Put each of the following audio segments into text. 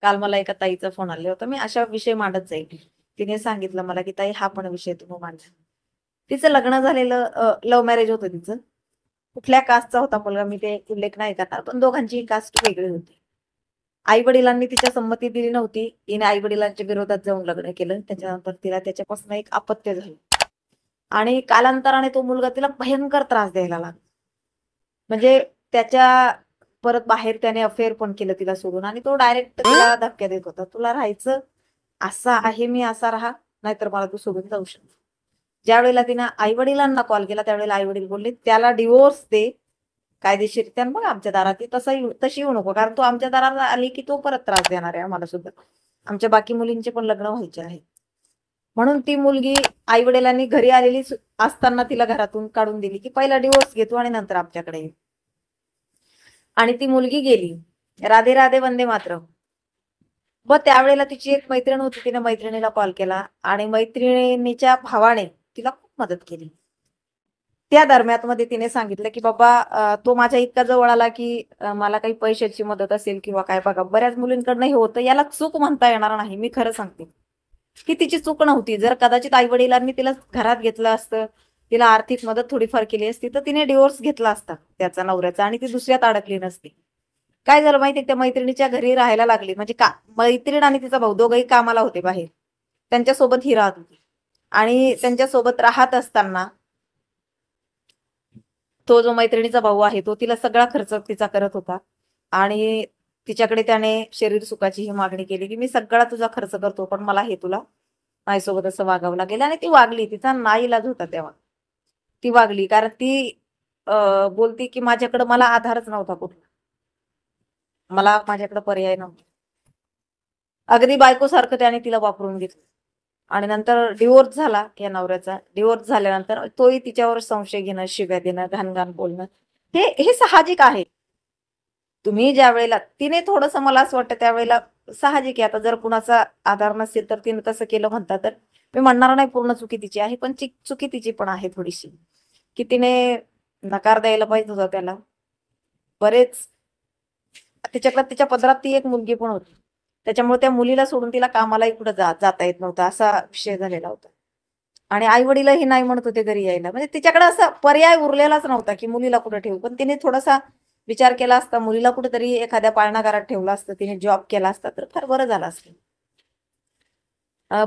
काल मला एका ताईचा फोन आला होता. मी अशा विषय मांडत जाईल. तिने सांगितलं मला, की "ताई हा पण विषय तुम्ही मांडा." तिचं लग्न झालेलं लव्ह मॅरेज होतं तिचं. कुठल्या कास्टचा होता मुलगा मी ते उल्लेख नाही करणार, पण दोघांची कास्ट वेगळी होती. आई-वडिलांनी तिच्या संमती दिली नव्हती. तिने आई-वडिलांच्या विरोधात जाऊन लग्न केलं. त्याच्यानंतर तिला त्याच्यापासून एक अपत्य झालं आणि कालांतराने तो मुलगा तिला भयंकर त्रास द्यायला लागला. म्हणजे त्याच्या परत बाहेर त्याने अफेअर पण केलं तिला सोडून आणि तो डायरेक्ट तिला धक्का देत होता. "तुला राहायचं, असा आहे मी असा राहा, नाहीतर मला तू सोडून जाऊ शकतो." ज्यावेळेला तिनं आई-वडिलांना कॉल केला, त्यावेळेला आई-वडील बोलले, "त्याला डिव्होर्स दे कायदेशीररित्या आणि मग आमच्या दारात ये. तशी येऊ नको. कारण तू आमच्या दारात आली की तो परत त्रास देणार आहे आम्हाला सुद्धा. आमच्या बाकी मुलींचे पण लग्न व्हायचे आहे." म्हणून ती मुलगी आई-वडिलांनी घरी आलेली असताना तिला घरातून काढून दिली, की पहिला डिव्होर्स घे तू आणि नंतर आमच्याकडे ये. आणि ती मुलगी गेली. राधे राधे वंदे मातरम. मग त्यावेळेला तिची एक मैत्रीण होती. तिने मैत्रिणीला कॉल केला आणि मैत्रिणीच्या भावाने तिला खूप मदत केली. त्या दरम्यानमध्ये तिने सांगितलं, की "बाबा तो माझ्या इतका जवळ आला, की मला काही पैशाची मदत असेल किंवा काय बघा बऱ्याच मुलींकडनं हे होतं. याला चूक म्हणता येणार नाही. मी खरं सांगते, की तिची चूक नव्हती. जर कदाचित आई-वडिलांनी तिला घरात घेतलं असतं, तिला आर्थिक मदत थोडीफार केली असती, तर तिने डिव्होर्स घेतला असता त्याचा नवऱ्याचा आणि ती दुसऱ्यात अडकली नसती." काय झालं माहिती त्या मैत्रिणीच्या घरी राहायला लागली. म्हणजे मैत्रीण आणि तिचा भाऊ दोघंही कामाला होते बाहेर. त्यांच्यासोबत ही राहत होती आणि त्यांच्यासोबत राहत असताना तो जो मैत्रिणीचा भाऊ आहे तो तिला सगळा खर्च तिचा करत होता आणि तिच्याकडे त्याने शरीर सुखाची ही मागणी केली, की "मी सगळा तुझा खर्च करतो, पण मला हे तुला माझ्यासोबत असं वागावं लागेल." आणि ती वागली. तिचा नाईलाज होता तेव्हा. ती वागली कारण ती बोलती, की "माझ्याकडे मला आधारच नव्हता कुठला. मला माझ्याकडे पर्याय नव्हता." अगदी बायकोसारखं त्याने तिला वापरून घेतलं आणि नंतर डिव्होर्स झाला या नवऱ्याचा. डिव्होर्स झाल्यानंतर तोही तिच्यावर संशय घेणं, शिव्या देणं, घाण-घाण बोलणं हे हे साहजिक आहे. तुम्ही ज्यावेळेला तिने थोडंसं मला असं वाटतं त्यावेळेला साहजिक आहे. आता जर कुणाचा आधार नसेल तर तिने तसं केलं म्हणता तर मी म्हणणार नाही पूर्ण चुकी तिची आहे, पण चुकी तिची पण आहे थोडीशी, की तिने नकार द्यायला पाहिजे होता त्याला. बरेच तिच्याकडे तिच्या पदरात ती एक मुलगी पण होती. त्याच्यामुळे त्या मुलीला सोडून तिला कामालाही कुठं जाता येत नव्हतं असा विषय झालेला होता. आणि आई-वडीलही नाही म्हणत होते घरी यायला. म्हणजे तिच्याकडे असा पर्याय उरलेलाच नव्हता, की मुलीला कुठं ठेवू. पण तिने थोडासा विचार केला असता, मुलीला कुठेतरी एखाद्या पाळणा घरात ठेवलं असतं, तिने जॉब केला असता तर फार बरं झालं असतं.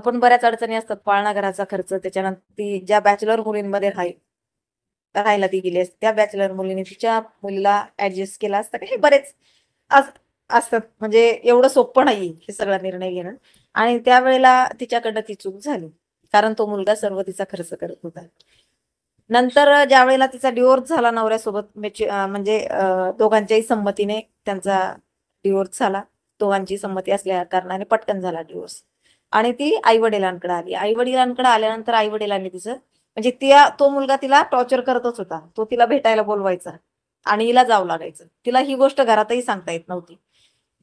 पण बऱ्याच अडचणी असतात. पाळणा घराचा खर्च, त्याच्यानंतर ती ज्या बॅचलर मुलींमध्ये राहायला ती गेली असते, त्या बॅचलर मुलीने तिच्या मुलीला ऍडजस्ट केला असता. हे बरेच असतात. म्हणजे एवढं सोपं नाही हे सगळा निर्णय घेणं. आणि त्यावेळेला तिच्याकडनं ती चूक झाली. कारण तो मुलगा सर्व तिचा खर्च करत होता. नंतर ज्यावेळेला तिचा डिव्होर्स झाला नवऱ्यासोबत म्हणजे दोघांच्याही संमतीने त्यांचा डिव्होर्स झाला. दोघांची संमती असल्या कारणाने पटकन झाला डिव्होर्स. आणि ती आई-वडिलांकडे आली. आई-वडिलांकडे आल्यानंतर आई-वडिलांनी तिचं म्हणजे तो मुलगा तिला टॉर्चर करतच होता. तो तिला भेटायला बोलवायचा आणि हिला जावं लागायचं. तिला ही गोष्ट घरातही सांगता येत नव्हती.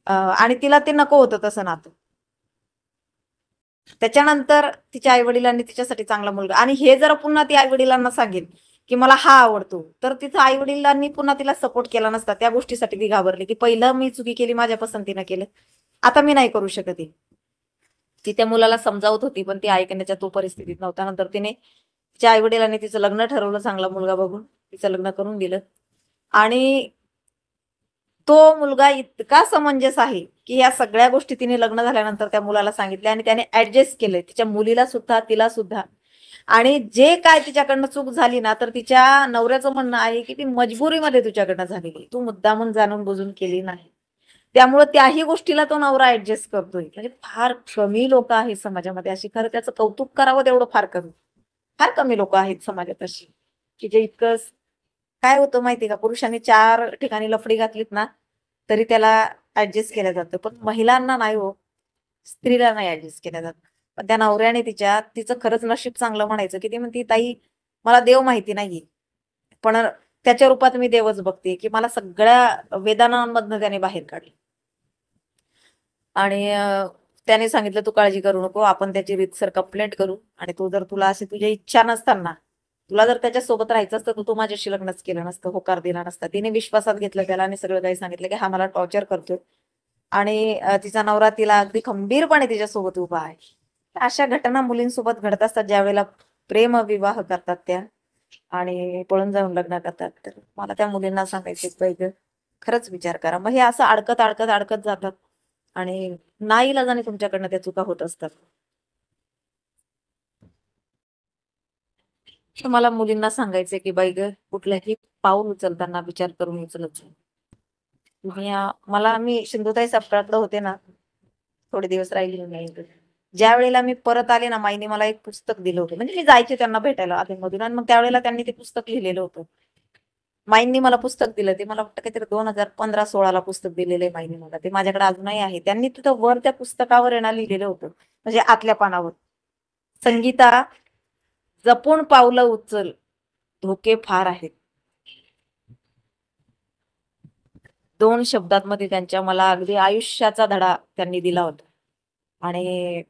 आणि तिला ते नको होतं तसं नातं. त्याच्यानंतर तिच्या आई-वडिलांनी तिच्यासाठी चांगला मुलगा आणि हे जर पुन्हा ती आई-वडिलांना सांगेल, की मला हा आवडतो, तर तिच्या आई-वडिलांनी पुन्हा तिला सपोर्ट केला नसता. त्या गोष्टीसाठी ती घाबरली, की पहिलं मी चुकी केली माझ्या पसंतीनं केलं. आता मी नाही करू शकत आहे. ती त्या मुलाला समजावत होती, पण ती ऐकण्याच्या तो परिस्थितीत नव्हता. नंतर तिच्या आई-वडिलांनी तिचं लग्न ठरवलं चांगला मुलगा बघून. तिचं लग्न करून दिलं आणि तो मुलगा इतका समंजस आहे, की या सगळ्या गोष्टी तिने लग्न झाल्यानंतर त्या मुलाला सांगितल्या आणि त्याने ऍडजस्ट केलंय. तिच्या मुलीला सुद्धा, तिला सुद्धा. आणि जे काय तिच्याकडनं चूक झाली ना, तर तिच्या नवऱ्याचं म्हणणं आहे, की ती मजबुरीमध्ये तुझ्याकडनं झालेली. तू मुद्दामून जाणून बुजून केली नाही. त्यामुळे त्याही गोष्टीला तो नवरा ऍडजस्ट करतोय. म्हणजे फार कमी लोक आहेत समाजामध्ये अशी. खरं त्याचं कौतुक करावं तेवढं फार कमी. फार कमी लोक आहेत समाजात अशी, की जे इतकं काय होतं माहितीये का, पुरुषांनी 4 ठिकाणी लफडी घातलीत ना, तरी त्याला ऍडजस्ट केलं जातं. पण महिलांना नाही हो, स्त्रीला नाही ऍडजस्ट केलं जात. पण त्या नवऱ्याने तिचं खरंच नशीब चांगलं म्हणायचं, की ती म्हणती, "ताई मला देव माहिती नाहीये, पण त्याच्या रूपात मी देवच बघते, की मला सगळ्या वेदनांमधनं त्याने बाहेर काढलं." आणि त्याने सांगितलं, "तू काळजी करू नको. आपण त्याची रीतसर कंप्लेंट करू आणि तुला अशी तुझ्या इच्छा नसताना तुला जर त्याच्यासोबत राहायचं असतं तर तू माझ्याशी लग्नच केलं नसतं, होकार दिला नसता." तिने विश्वासात घेतलं त्याला आणि सगळं काही सांगितलं, की हा मला टॉर्चर करतोय. आणि तिचा नवरा तिला अगदी खंबीरपणे तिच्यासोबत उभा आहे. अशा घटना मुलींसोबत घडत असतात ज्या वेळेला प्रेम विवाह करतात त्या आणि पळून जाऊन लग्न करतात. तर मला त्या मुलींना सांगायचे पाहिजे, खरंच विचार करा. मग हे असं अडकत अडकत अडकत जातात आणि नाईलाजाने तुमच्याकडनं त्या चुका होत असतात. तर मला मुलींना सांगायचंय की बाई ग, कुठल्याही पाऊल उचलताना विचार करून उचलत जा. मी सिंधुताई सपकाळकडे होते ना, थोडे दिवस राहिली नाही. ज्या वेळेला मी परत आले ना, माईने मला एक पुस्तक दिलं होतं. म्हणजे मी जायचे त्यांना भेटायला अधूनमधून आणि मग त्यावेळेला त्यांनी ते पुस्तक लिहिलेलं होतं. माईंनी मला पुस्तक दिलं. ते मला वाटतं काहीतरी 2015-16 ला पुस्तक दिलेलं आहे माईंनी मला. ते माझ्याकडे अजूनही आहे. त्यांनी तिथं वर त्या पुस्तकावर आहे ना लिहिलेलं होतं. म्हणजे आतल्या पानावर, संगीता, जपून पावलं उचल, धोके फार आहेत. 2 शब्दांमध्ये त्यांच्या मला अगदी आयुष्याचा धडा त्यांनी दिला होता. आणि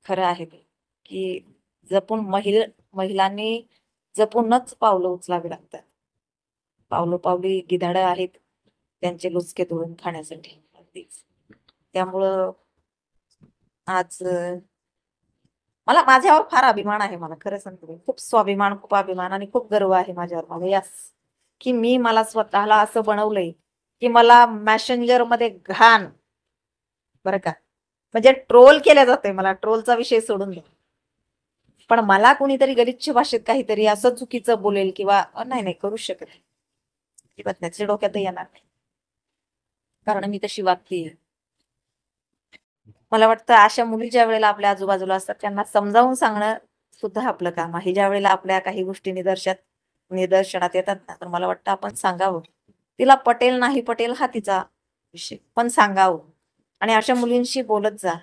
खरं आहे ते, की जपून महिलांनी जपूनच पावलं उचलावी लागतात. पावलोपावली गिधाडं आहेत, त्यांचे लुचके तोडून खाण्यासाठी. अगदीच. त्यामुळं आज मला माझ्यावर फार अभिमान आहे. मला खरं सांगते मी. खूप स्वाभिमान, खूप अभिमान आणि खूप गर्व आहे माझ्यावर. मला यस, की मी मला स्वतःला असं बनवलंय, की मला मॅसेंजरमध्ये घाण, बरं का, म्हणजे ट्रोल केल्या जाते मला. ट्रोलचा विषय सोडून द्या. पण मला कुणीतरी गलिच्छ भाषेत काहीतरी असं चुकीचं बोलेल किंवा नाही नाही करूच शकत नाही. अजिबात नाही. त्याच्या डोक्यातही येणार नाही. कारण मी तशी वागतीये. मला वाटतं अशा मुली ज्या वेळेला आपल्या आजूबाजूला असतात त्यांना समजावून सांगणं सुद्धा आपलं काम आहे. ज्या वेळेला आपल्या काही गोष्टी निदर्शनात येतात ना, तर मला वाटतं आपण सांगावं. तिला पटेल नाही पटेल हा तिचा विषय, पण सांगावं. आणि अशा मुलींशी बोलत जा.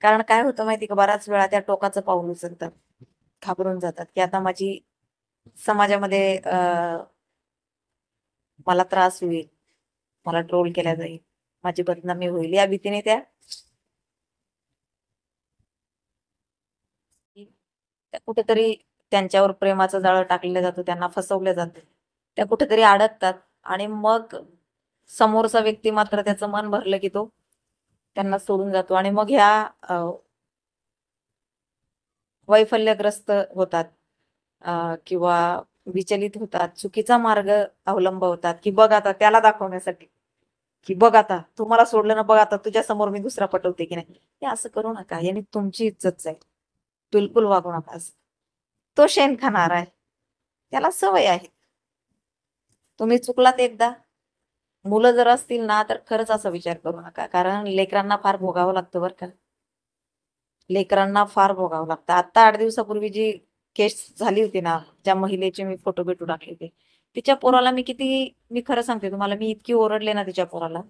कारण काय होतं माहिती का, बऱ्याच वेळा त्या टोकाचं पाऊल उचलतात, घाबरून जातात, की आता माझी समाजामध्ये मला त्रास होईल, मला ट्रोल केला जाईल, माझी बदनामी होईल, या भीतीने त्या कुठेतरी त्यांच्यावर प्रेमाचं जाळं टाकलं जातं, त्यांना फसवलं जातं. त्या कुठेतरी अडकतात आणि मग समोरचा व्यक्ती मात्र त्याचं मन भरलं की तो त्यांना सोडून जातो आणि मग ह्या वैफल्यग्रस्त होतात किंवा विचलित होतात, चुकीचा मार्ग अवलंबवतात, की बघ आता त्याला दाखवण्यासाठी, की बघ आता तू मला सोडलं ना, बघ आता तुझ्या समोर मी दुसरा पटवते की नाही. हे असं करू नका. याने तुमची इज्जत जाईल. बिलकुल वागू नका असं. तो शेण खाणार आहे, त्याला सवय आहे. तुम्ही चुकलात एकदा, मुलं जर असतील ना, तर खरंच असा विचार करू नका. कारण लेकरांना फार भोगावं लागतं बरं का. लेकरांना फार भोगावं लागतं. आता 8 दिवसापूर्वी जी केस झाली होती ना, ज्या महिलेचे मी फोटो बिटो टाकले होते. तिच्या पोराला मी खरं सांगते तुम्हाला, मी इतकी ओरडले ना तिच्या पोराला.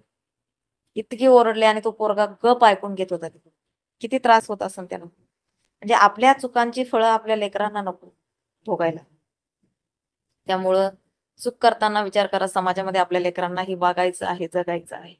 इतकी ओरडले आणि तो पोरगा गप ऐकून घेत होता तिथे. किती त्रास होत असेल त्याला. म्हणजे आपल्या चुकांची फळं आपल्या लेकरांना नको भोगायला. त्यामुळं चूक करताना विचार करा, समाजामध्ये आपल्या लेकरांनाही वागायचं आहे, जगायचं आहे.